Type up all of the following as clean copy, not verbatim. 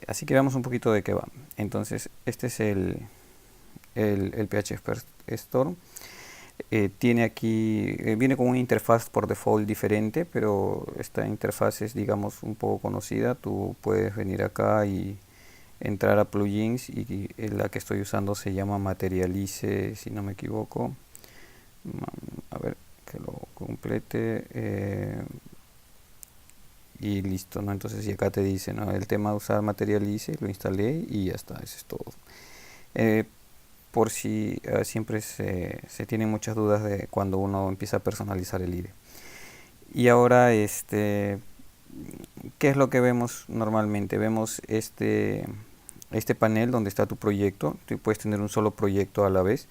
Así que veamos un poquito de qué va. Entonces, este es el PH Storm. Tiene aquí, viene con una interfaz por default diferente, pero esta interfaz es, digamos, un poco conocida. Tú puedes venir acá y entrar a plugins, y la que estoy usando se llama Materialize, si no me equivoco. A ver, que lo complete. Y listo, ¿no? Entonces, y acá te dice, ¿no? El tema de usar Materialize, lo instalé y ya está, eso es todo. Eh, por si siempre se tienen muchas dudas de cuando uno empieza a personalizar el IDE. Y ahora, ¿qué es lo que vemos normalmente? Vemos este panel donde está tu proyecto. Tú puedes tener un solo proyecto a la vez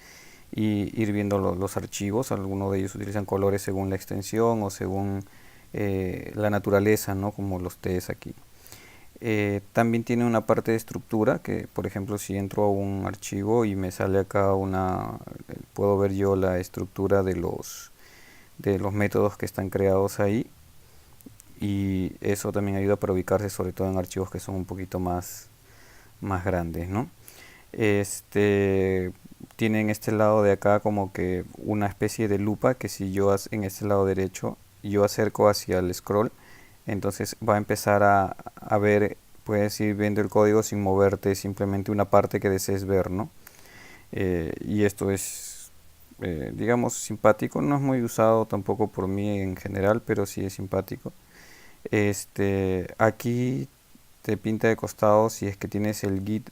y ir viendo los archivos. Algunos de ellos utilizan colores según la extensión o según la naturaleza, ¿no? Como los T's aquí. También tiene una parte de estructura que, por ejemplo, si entro a un archivo y me sale acá puedo ver yo la estructura de los métodos que están creados ahí, y eso también ayuda para ubicarse sobre todo en archivos que son un poquito más grandes, ¿no? Este tiene en este lado de acá como que una especie de lupa que si yo en este lado derecho yo acerco hacia el scroll, entonces va a empezar a ver, puedes ir viendo el código sin moverte, simplemente una parte que desees ver, ¿no? Y esto es, digamos, simpático. No es muy usado tampoco por mí en general, pero sí es simpático. Aquí te pinta de costado si es que tienes el Git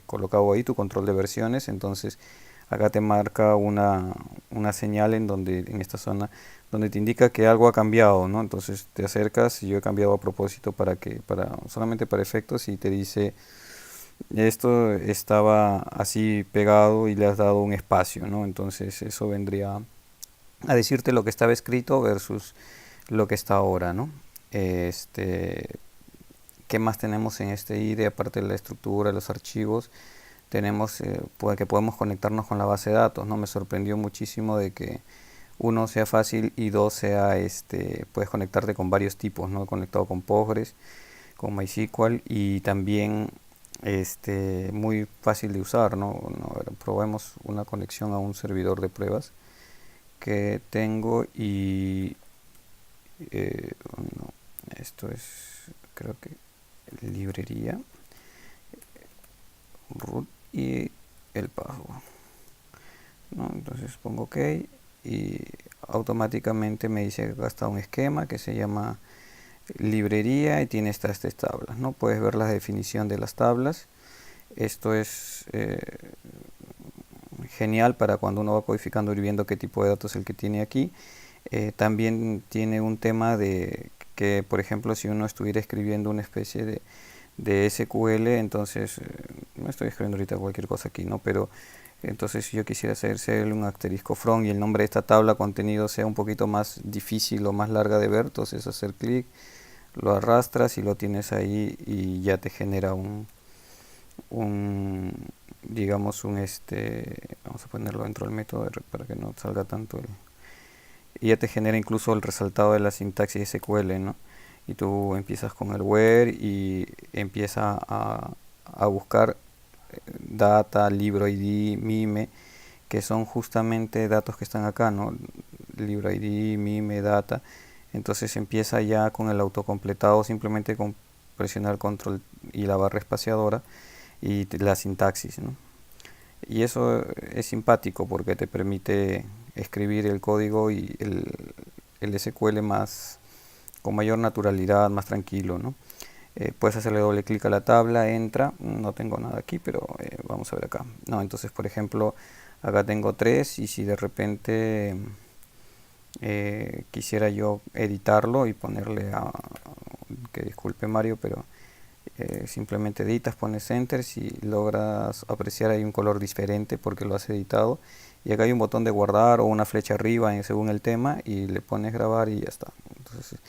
colocado ahí, tu control de versiones. Entonces acá te marca una señal en esta zona, donde te indica que algo ha cambiado, ¿no? Entonces te acercas, y yo he cambiado a propósito solamente para efectos, y te dice esto estaba así pegado y le has dado un espacio, ¿no? Entonces eso vendría a decirte lo que estaba escrito versus lo que está ahora, ¿no? Este, ¿Qué más tenemos en este IDE? Aparte de la estructura, los archivos, tenemos que podemos conectarnos con la base de datos, ¿no? Me sorprendió muchísimo de que uno sea fácil y dos sea, puedes conectarte con varios tipos, ¿no? He conectado con Postgres, con MySQL, y también muy fácil de usar, ¿no? A ver, probemos una conexión a un servidor de pruebas que tengo no, esto es, creo que librería root y el password, ¿no? Entonces pongo OK y automáticamente me dice que acá está un esquema que se llama librería y tiene estas tablas, ¿no? Puedes ver la definición de las tablas. Esto es genial para cuando uno va codificando, ir viendo qué tipo de datos es el que tiene aquí. También tiene un tema de que, por ejemplo, si uno estuviera escribiendo una especie de SQL, entonces, no estoy escribiendo ahorita cualquier cosa aquí, ¿no? Pero entonces si yo quisiera hacerse un asterisco from y el nombre de esta tabla contenido sea un poquito más difícil o más larga de ver, entonces hacer clic, lo arrastras y lo tienes ahí, y ya te genera un digamos vamos a ponerlo dentro del método para que no salga tanto y ya te genera incluso el resultado de la sintaxis SQL, ¿no? Y tú empiezas con el where y empieza a buscar data, libro ID, mime, que son justamente datos que están acá, ¿no? Libro ID, mime, data. Entonces empieza ya con el autocompletado, simplemente con presionar control y la barra espaciadora y la sintaxis, ¿no? Y eso es simpático porque te permite escribir el código y el SQL con mayor naturalidad, más tranquilo, ¿no? Puedes hacerle doble clic a la tabla, entra, no tengo nada aquí, pero vamos a ver acá. No, entonces, por ejemplo, acá tengo 3, y si de repente quisiera yo editarlo y ponerle que disculpe Mario, pero simplemente editas, pones enter, si logras apreciar hay un color diferente porque lo has editado, y acá hay un botón de guardar o una flecha arriba según el tema, y le pones grabar y ya está. Entonces,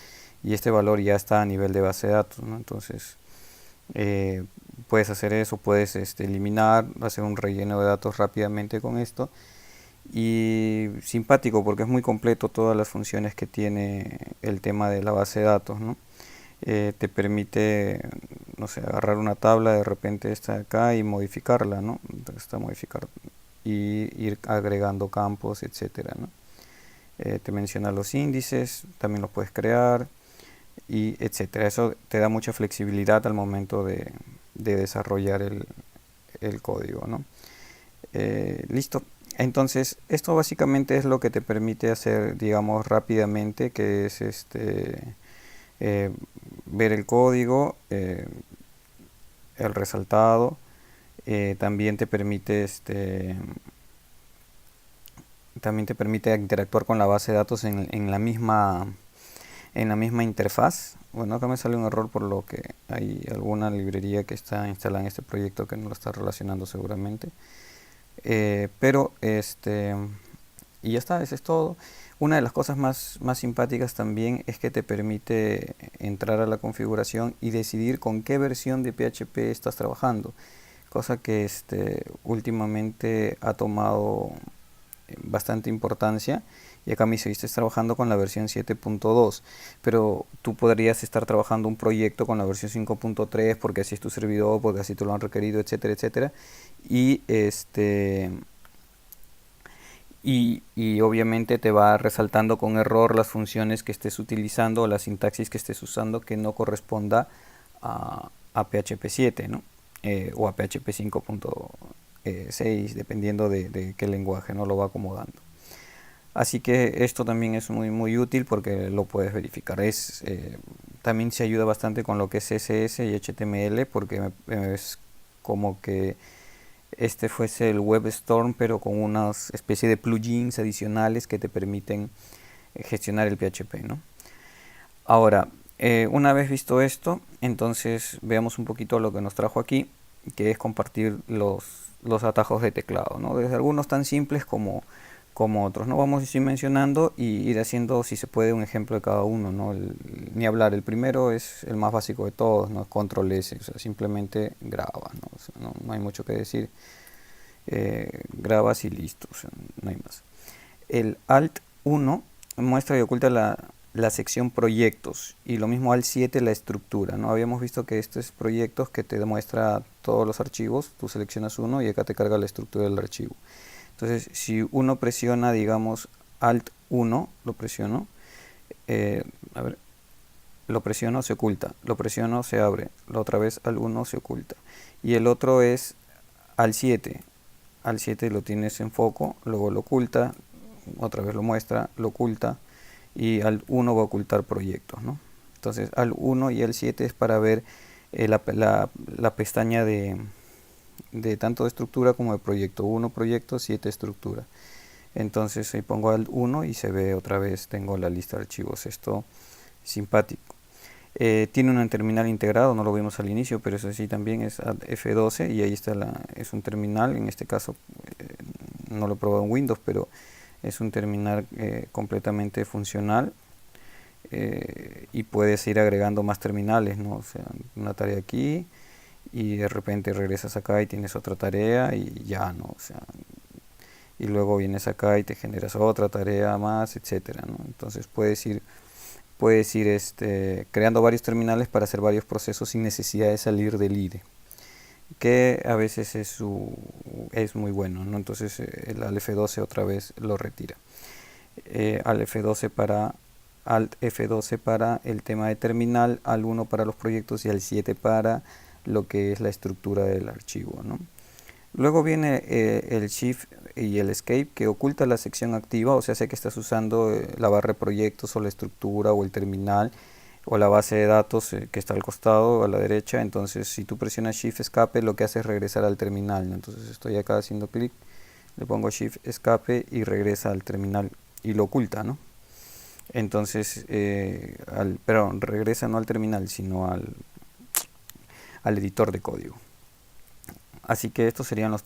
y este valor ya está a nivel de base de datos, ¿no? Entonces eh, puedes hacer eso, puedes eliminar, hacer un relleno de datos rápidamente con esto, y simpático porque es muy completo todas las funciones que tiene el tema de la base de datos, ¿no? te permite, no sé, agarrar una tabla de repente esta de acá y modificarla, ¿no? Entonces, modificar y ir agregando campos, etcétera, ¿no? Te menciona los índices, también los puedes crear y etcétera. Eso te da mucha flexibilidad al momento de desarrollar el código, ¿no? Listo. Entonces, esto básicamente es lo que te permite hacer, digamos, rápidamente, que es eh, ver el código, el resaltado. También te permite también te permite interactuar con la base de datos en la misma interfaz. Bueno, acá me sale un error por lo que hay alguna librería que está instalada en este proyecto que no lo está relacionando seguramente. Pero y ya está, eso es todo. Una de las cosas más simpáticas también es que te permite entrar a la configuración y decidir con qué versión de PHP estás trabajando, cosa que últimamente ha tomado bastante importancia. Y acá me dice, estás trabajando con la versión 7.2, pero tú podrías estar trabajando un proyecto con la versión 5.3 porque así es tu servidor, porque así te lo han requerido, etcétera, etcétera. Y y obviamente te va resaltando con error las funciones que estés utilizando o la sintaxis que estés usando que no corresponda a PHP 7, ¿no? O a PHP 5.6, dependiendo de qué lenguaje, no lo va acomodando. Así que esto también es muy útil porque lo puedes verificar. También se ayuda bastante con lo que es CSS y HTML porque es como que este fuese el WebStorm, pero con una especie de plugins adicionales que te permiten gestionar el PHP, ¿no? Ahora, una vez visto esto, entonces veamos un poquito lo que nos trajo aquí, que es compartir los atajos de teclado, ¿no? Desde algunos tan simples como otros, ¿no? Vamos a ir mencionando y ir haciendo, si se puede, un ejemplo de cada uno, ¿no? Ni hablar, el primero es el más básico de todos, ¿no? Control S, o sea, simplemente graba, ¿no? O sea, no hay mucho que decir. Grabas y listo, o sea, no hay más. El Alt 1 muestra y oculta la sección proyectos y lo mismo Alt 7 la estructura, ¿no? Habíamos visto que esto es proyectos que te demuestra todos los archivos, tú seleccionas uno y acá te carga la estructura del archivo. Entonces, si uno presiona, digamos, Alt 1, lo presiono, a ver, lo presiono, se oculta, lo presiono, se abre, la otra vez Alt 1 se oculta. Y el otro es Alt 7, Alt 7 lo tienes en foco, luego lo oculta, otra vez lo muestra, lo oculta y Alt 1 va a ocultar proyectos, ¿no? Entonces Alt 1 y Alt 7 es para ver la pestaña de tanto de estructura como de proyecto. 1 proyecto, 7 estructura. Entonces ahí pongo Alt 1 y se ve otra vez, tengo la lista de archivos. Esto simpático. Tiene un terminal integrado, no lo vimos al inicio, pero eso sí también es F12 y ahí está es un terminal, en este caso no lo he probado en Windows, pero es un terminal completamente funcional y puedes ir agregando más terminales, ¿no? O sea, una tarea aquí y de repente regresas acá y tienes otra tarea y ya, ¿no? O sea, y luego vienes acá y te generas otra tarea más, etcétera, ¿no? Entonces puedes ir creando varios terminales para hacer varios procesos sin necesidad de salir del IDE, que a veces es muy bueno, ¿no? Entonces el Alt F12 otra vez lo retira. Alt F12 para el tema de terminal, Alt 1 para los proyectos y Alt 7 para lo que es la estructura del archivo, ¿no? Luego viene el Shift y el Escape que oculta la sección activa, o sea, sé que estás usando la barra de proyectos o la estructura o el terminal o la base de datos que está al costado a la derecha. Entonces si tú presionas Shift Escape lo que hace es regresar al terminal, ¿no? Entonces estoy acá haciendo clic, le pongo Shift Escape y regresa al terminal y lo oculta, ¿no? Entonces, perdón, regresa no al terminal sino al editor de código. Así que estos serían los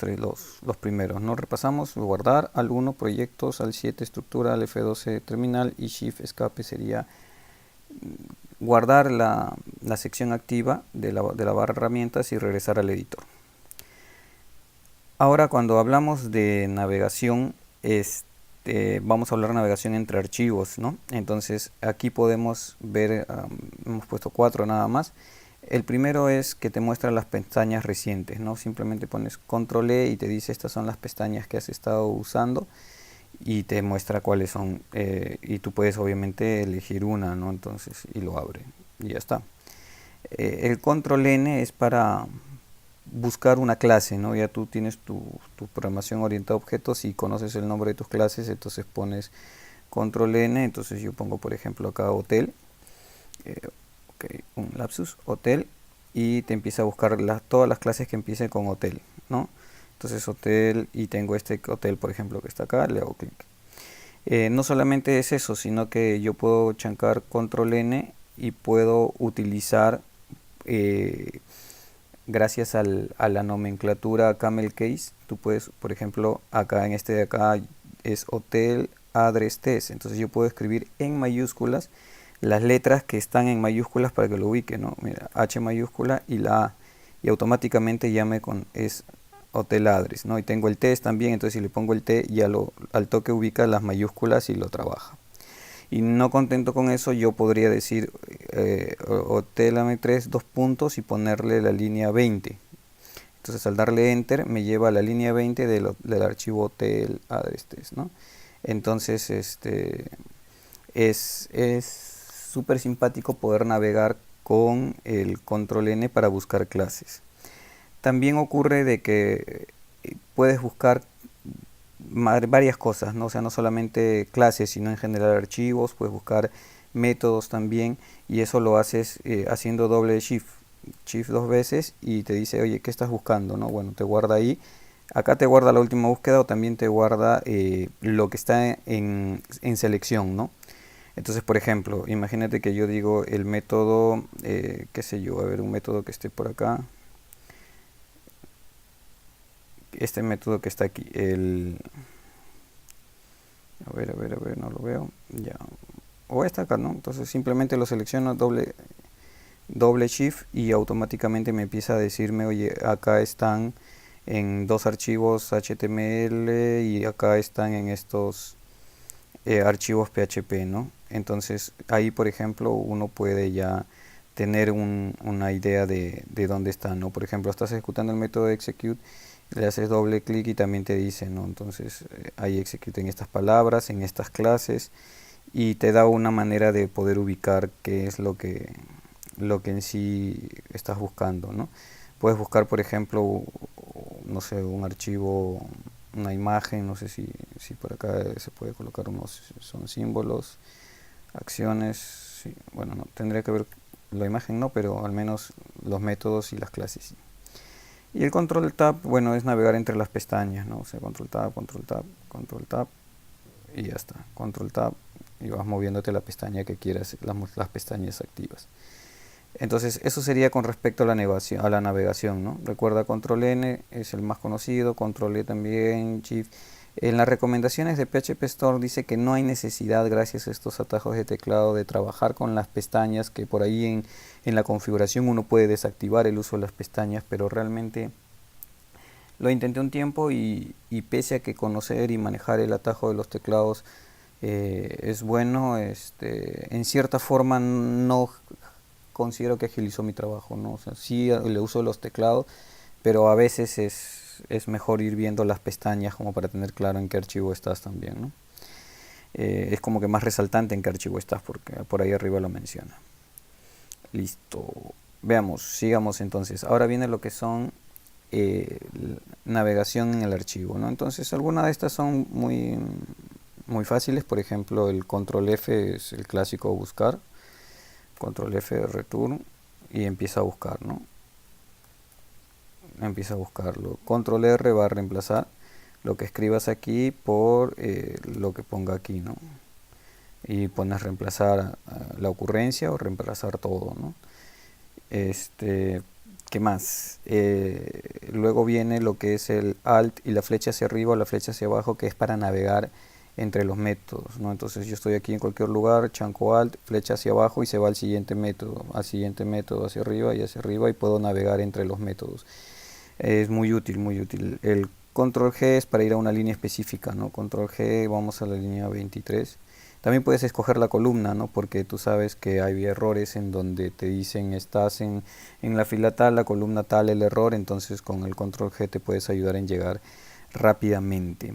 primeros, ¿no? Repasamos: guardar, Alt 1 proyectos, Alt 7 estructura, Alt F12 terminal y Shift Escape sería guardar la sección activa de la barra herramientas y regresar al editor. Ahora, cuando hablamos de navegación, vamos a hablar de navegación entre archivos, ¿no? Entonces aquí podemos ver, hemos puesto 4 nada más. El primero es que te muestra las pestañas recientes, ¿no? Simplemente pones control E y te dice estas son las pestañas que has estado usando y te muestra cuáles son, y tú puedes obviamente elegir una, ¿no? Entonces, y lo abre y ya está. El control N es para buscar una clase, ¿no? Ya tú tienes tu programación orientada a objetos y conoces el nombre de tus clases, entonces pones control N, entonces yo pongo por ejemplo acá hotel, okay, un lapsus, hotel, y te empieza a buscar todas las clases que empiecen con hotel, ¿no? Entonces hotel, y tengo este hotel por ejemplo que está acá, le hago clic. No solamente es eso, sino que yo puedo chancar control N y puedo utilizar, gracias a la nomenclatura camel case, tú puedes, por ejemplo, acá en este de acá es hotel address test, entonces yo puedo escribir en mayúsculas las letras que están en mayúsculas para que lo ubique, ¿no? Mira, H mayúscula y la A, y automáticamente ya es hotel address, ¿no? Y tengo el test también, entonces si le pongo el T ya al toque ubica las mayúsculas y lo trabaja. Y no contento con eso, yo podría decir hotel AM3 dos puntos y ponerle la línea 20. Entonces al darle enter me lleva a la línea 20 del archivo hotel address test, ¿no? Entonces es súper simpático poder navegar con el control N para buscar clases. También ocurre de que puedes buscar varias cosas, ¿no? O sea, no solamente clases, sino en general archivos, puedes buscar métodos también, y eso lo haces haciendo doble shift dos veces y te dice, oye, ¿qué estás buscando? ¿No? Bueno, te guarda ahí. Acá te guarda la última búsqueda o también te guarda lo que está en selección, ¿no? Entonces, por ejemplo, imagínate que yo digo el método, qué sé yo, a ver, un método que esté por acá. Este método que está aquí, a ver, no lo veo, ya, o está acá, ¿no? Entonces simplemente lo selecciono, doble shift y automáticamente me empieza a decirme, oye, acá están en dos archivos HTML y acá están en estos archivos PHP, ¿no? Entonces ahí, por ejemplo, uno puede ya tener una idea de dónde está, ¿no? Por ejemplo, estás ejecutando el método execute, le haces doble clic y también te dice, ¿no? Entonces ahí execute en estas palabras, en estas clases, y te da una manera de poder ubicar qué es lo que en sí estás buscando, ¿no? Puedes buscar, por ejemplo, no sé, un archivo, una imagen, no sé si por acá se puede colocar son símbolos, acciones, sí, bueno, no, tendría que ver la imagen, no, pero al menos los métodos y las clases, sí. Y el control tab, bueno, es navegar entre las pestañas, ¿no? O sea, control tab, control tab, control tab, y ya está, control tab, y vas moviéndote la pestaña que quieras, las pestañas activas. Entonces, eso sería con respecto a la navegación, ¿no? Recuerda, control N es el más conocido, control E también, shift. En las recomendaciones de PHP Store dice que no hay necesidad, gracias a estos atajos de teclado, de trabajar con las pestañas, que por ahí en la configuración uno puede desactivar el uso de las pestañas, pero realmente lo intenté un tiempo y pese a que conocer y manejar el atajo de los teclados es bueno, en cierta forma no considero que agilizó mi trabajo, ¿no? O sea, sí le uso los teclados, pero a veces es mejor ir viendo las pestañas como para tener claro en qué archivo estás también, ¿no? Es como que más resaltante en qué archivo estás porque por ahí arriba lo menciona. Listo. Veamos, sigamos entonces. Ahora viene lo que son navegación en el archivo, ¿no? Entonces algunas de estas son muy fáciles. Por ejemplo, el control F es el clásico buscar. Control F de return y empieza a buscar, ¿no? Empieza a buscarlo. Control R va a reemplazar lo que escribas aquí por lo que ponga aquí, ¿no? Y pones reemplazar la ocurrencia o reemplazar todo, ¿no? ¿Qué más? Luego viene lo que es el alt y la flecha hacia arriba o la flecha hacia abajo, que es para navegar entre los métodos, ¿no? Entonces yo estoy aquí en cualquier lugar, chanco alt, flecha hacia abajo y se va al siguiente método hacia arriba y puedo navegar entre los métodos. Es muy útil, muy útil. El control G es para ir a una línea específica, ¿no? Control G, vamos a la línea 23. También puedes escoger la columna, ¿no? Porque tú sabes que hay errores en donde te dicen estás en la fila tal, la columna tal, el error, entonces con el control G te puedes ayudar en llegar rápidamente.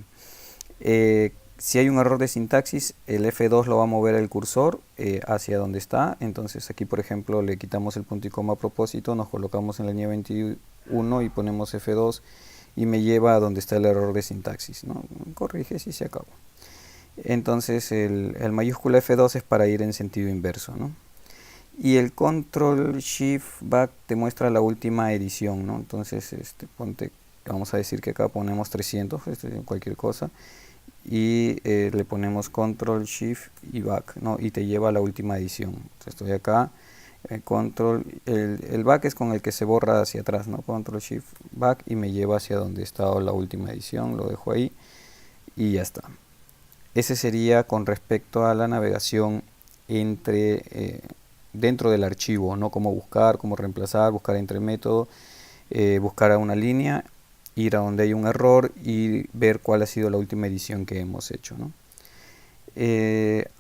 Si hay un error de sintaxis, el F2 lo va a mover el cursor hacia donde está. Entonces aquí, por ejemplo, le quitamos el punto y coma a propósito, nos colocamos en la línea 21 y ponemos F2 y me lleva a donde está el error de sintaxis, ¿no? Corrige si se acabó. Entonces el mayúscula F2 es para ir en sentido inverso, ¿no? Y el control shift back te muestra la última edición, ¿no? Entonces vamos a decir que acá ponemos 300, cualquier cosa, y le ponemos control shift y back, ¿no? Y te lleva a la última edición. Entonces estoy acá, el back es con el que se borra hacia atrás, ¿no? Control shift back y me lleva hacia donde está la última edición, lo dejo ahí y ya está. Ese sería con respecto a la navegación dentro del archivo, ¿no? Cómo buscar, cómo reemplazar, buscar entre el método, buscar a una línea, ir a donde hay un error y ver cuál ha sido la última edición que hemos hecho, ¿no?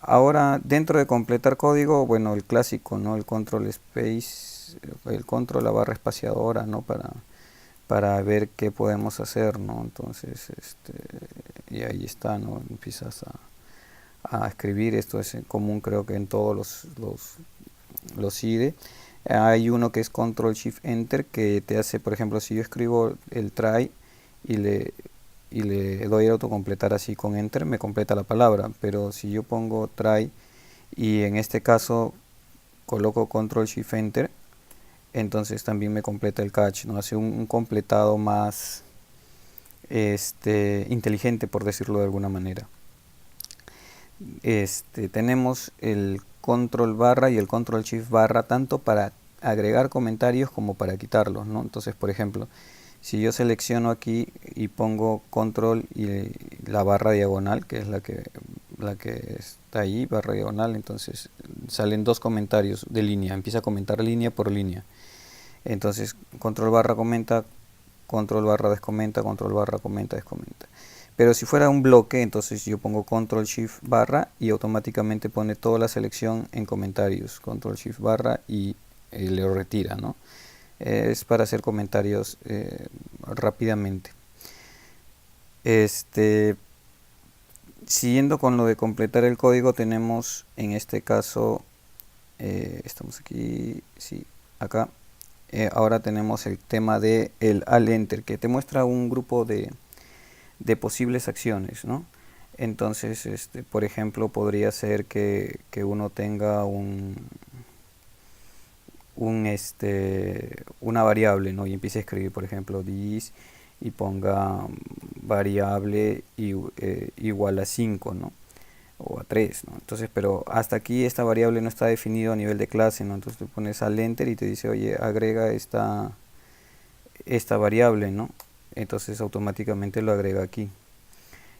Ahora, dentro de completar código, bueno, el clásico, ¿no? El control space, el control, la barra espaciadora, ¿no? Para ver qué podemos hacer, ¿no? Entonces, y ahí está, ¿no? Empiezas a escribir. Esto es común, creo que en todos los IDE. Hay uno que es control shift enter, que te hace, por ejemplo, si yo escribo el try y le doy a autocompletar así con enter, me completa la palabra. Pero si yo pongo try y en este caso coloco control shift enter, entonces también me completa el catch, ¿no? Hace un completado más inteligente, por decirlo de alguna manera. Tenemos el control barra y el control shift barra tanto para agregar comentarios como para quitarlos, ¿no? Entonces, por ejemplo, si yo selecciono aquí y pongo control y la barra diagonal, que es la que está ahí, barra diagonal, entonces salen dos comentarios de línea, empieza a comentar línea por línea. Entonces control barra comenta, control barra descomenta, control barra comenta, descomenta. Pero si fuera un bloque, entonces yo pongo control shift barra y automáticamente pone toda la selección en comentarios, control shift barra y le retira, ¿no? Es para hacer comentarios rápidamente. Siguiendo con lo de completar el código, tenemos en este caso, estamos aquí, sí, acá. Ahora tenemos el tema de el al enter, que te muestra un grupo de posibles acciones, ¿no? Entonces, por ejemplo, podría ser que uno tenga una variable, ¿no? Y empiece a escribir, por ejemplo, this y ponga variable igual a 5, ¿no? O a 3, ¿no? Entonces, pero hasta aquí esta variable no está definido a nivel de clase, ¿no? Entonces tú pones al enter y te dice, oye, agrega esta variable, ¿no? Entonces automáticamente lo agrega aquí.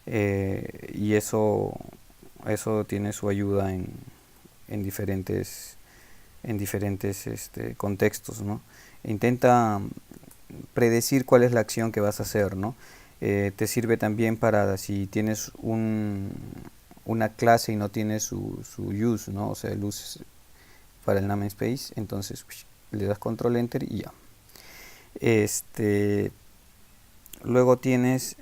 Y eso tiene su ayuda en diferentes contextos, ¿no? Intenta predecir cuál es la acción que vas a hacer, ¿no? Te sirve también para si tienes una clase y no tiene su use, ¿no? O sea, el use para el namespace, entonces le das control enter y ya. Luego tienes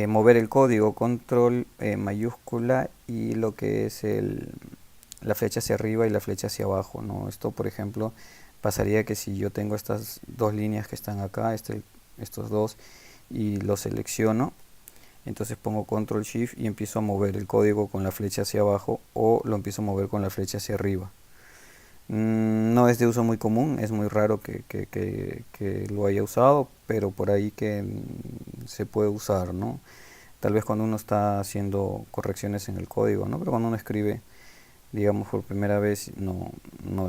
mover el código, control mayúscula y lo que es la flecha hacia arriba y la flecha hacia abajo, ¿no? Esto, por ejemplo, pasaría que si yo tengo estas dos líneas que están acá, estos dos, y los selecciono, entonces pongo control shift y empiezo a mover el código con la flecha hacia abajo o lo empiezo a mover con la flecha hacia arriba. No es de uso muy común, es muy raro que lo haya usado, pero por ahí que se puede usar, ¿no? Tal vez cuando uno está haciendo correcciones en el código, ¿no? Pero cuando uno escribe, digamos, por primera vez, no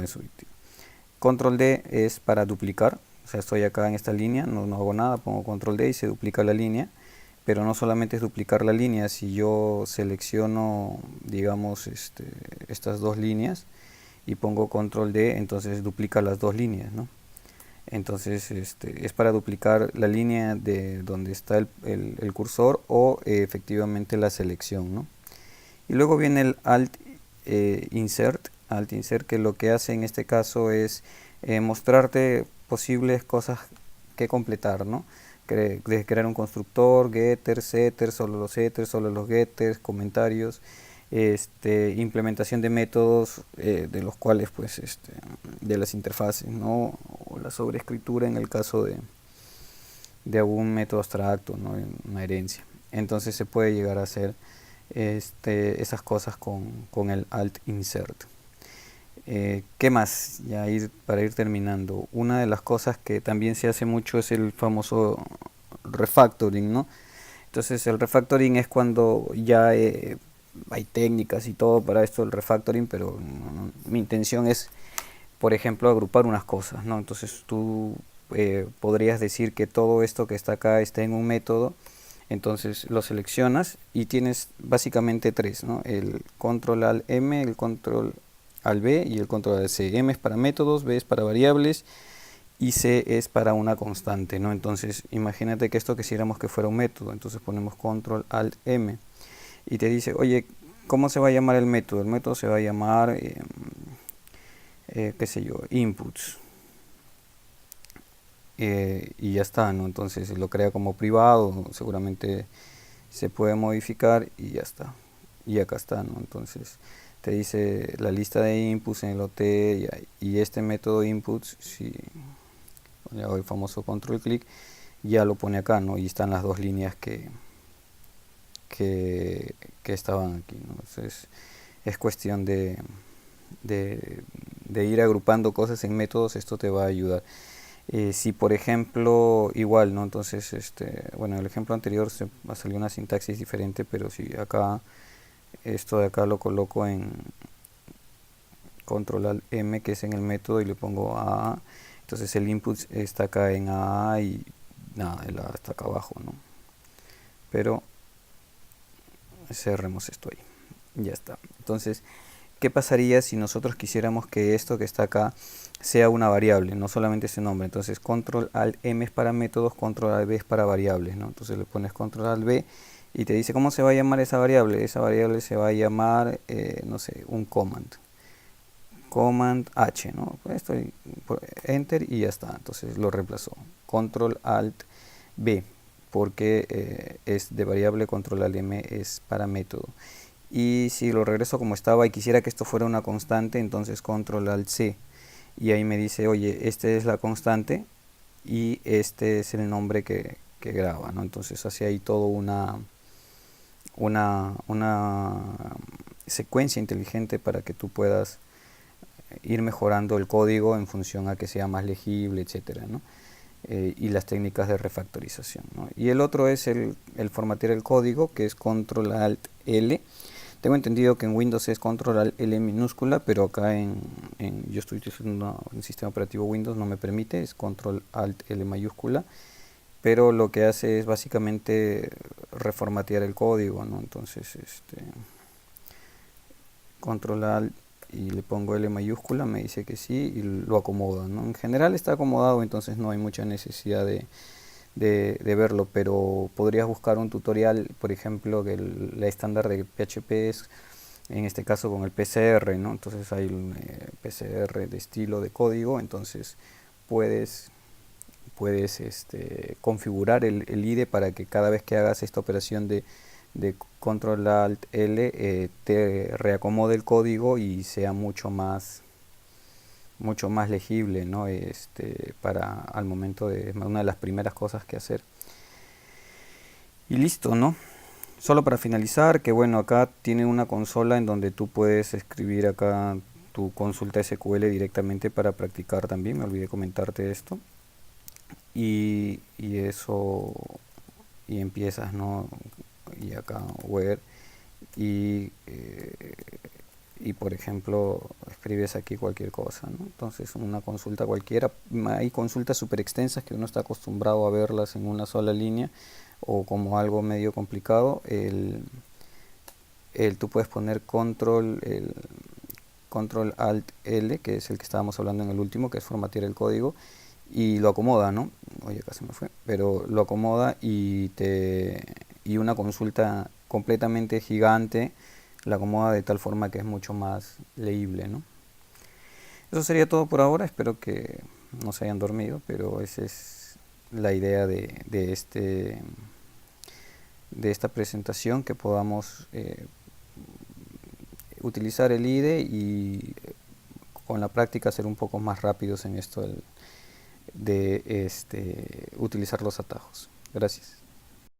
es útil. Control D es para duplicar, o sea, estoy acá en esta línea, no hago nada, pongo control D y se duplica la línea. Pero no solamente es duplicar la línea, si yo selecciono, digamos, estas dos líneas y pongo control D, entonces duplica las dos líneas, ¿no? Entonces es para duplicar la línea de donde está el cursor o efectivamente la selección, ¿no? Y luego viene el Alt Insert, que lo que hace en este caso es mostrarte posibles cosas que completar, ¿no? De crear un constructor, getter, setter, solo los getters, comentarios, implementación de métodos de los cuales pues de las interfaces, ¿no? O la sobreescritura en el caso de algún método abstracto, ¿no? Una herencia. Entonces se puede llegar a hacer esas cosas con el alt insert. ¿Qué más? Para ir terminando, una de las cosas que también se hace mucho es el famoso refactoring, ¿no? Entonces el refactoring es cuando ya hay técnicas y todo para esto del refactoring, pero mi intención es, por ejemplo, agrupar unas cosas, ¿no? Entonces tú podrías decir que todo esto que está acá está en un método, entonces lo seleccionas y tienes básicamente tres, ¿no? El control al M, el control al B y el control al C. M es para métodos, B es para variables y C es para una constante, ¿no? Entonces imagínate que esto quisiéramos que fuera un método, entonces ponemos control alt M y te dice, oye, ¿cómo se va a llamar el método? El método se va a llamar, qué sé yo, inputs. Y ya está, ¿no? Entonces lo crea como privado, seguramente se puede modificar y ya está. Y acá está, ¿no? Entonces te dice la lista de inputs en el OT y este método inputs, si le hago el famoso control clic, ya lo pone acá, ¿no? Y están las dos líneas que estaban aquí, ¿no? Entonces es cuestión de ir agrupando cosas en métodos, esto te va a ayudar. Si por ejemplo, igual, ¿no? Entonces, bueno, en el ejemplo anterior se salió una sintaxis diferente, pero si acá, esto de acá lo coloco en control alt M, que es en el método, y le pongo A, entonces el input está acá en A y nada, el A está acá abajo, ¿no? Pero cerremos esto ahí, ya está. Entonces, ¿qué pasaría si nosotros quisiéramos que esto que está acá sea una variable, no solamente ese nombre? Entonces control alt M es para métodos, control alt B es para variables, ¿no? Entonces le pones control alt B y te dice cómo se va a llamar esa variable. Esa variable se va a llamar, no sé, un command H, ¿no? Pues estoy por enter y ya está. Entonces lo reemplazó. Control alt B, porque es de variable, control alt M es para método. Y si lo regreso como estaba y quisiera que esto fuera una constante, entonces control alt C y ahí me dice, oye, esta es la constante y este es el nombre que graba, ¿no? Entonces hace ahí todo una secuencia inteligente para que tú puedas ir mejorando el código en función a que sea más legible, etcétera, ¿no? Y las técnicas de refactorización, ¿no? Y el otro es el formatear el código, que es control alt L. Tengo entendido que en Windows es control alt L minúscula, pero acá yo estoy utilizando un sistema operativo Windows, no me permite, es control alt L mayúscula, pero lo que hace es básicamente reformatear el código, ¿no? Entonces control alt y le pongo L mayúscula, me dice que sí y lo acomoda, ¿no? En general está acomodado, entonces no hay mucha necesidad de verlo, pero podrías buscar un tutorial, por ejemplo, que la estándar de PHP es, en este caso con el PCR, ¿no? Entonces hay un PCR de estilo de código, entonces puedes configurar el IDE para que cada vez que hagas esta operación de control alt L te reacomode el código y sea mucho más legible, ¿no? Para al momento de una de las primeras cosas que hacer. Y listo, ¿no? Solo para finalizar, que bueno, acá tiene una consola en donde tú puedes escribir acá tu consulta SQL directamente para practicar también, me olvidé comentarte esto. Y eso, y empiezas, ¿no? Y acá where y y por ejemplo escribes aquí cualquier cosa, ¿no? Entonces una consulta cualquiera, hay consultas súper extensas que uno está acostumbrado a verlas en una sola línea o como algo medio complicado, tú puedes poner control alt L, que es el que estábamos hablando en el último, que es formatear el código, y lo acomoda, ¿no? Oye, acá se me fue, pero lo acomoda y una consulta completamente gigante la acomoda de tal forma que es mucho más leíble, ¿no? Eso sería todo por ahora, espero que no se hayan dormido, pero esa es la idea de esta presentación, que podamos utilizar el IDE y con la práctica ser un poco más rápidos en esto de utilizar los atajos. Gracias.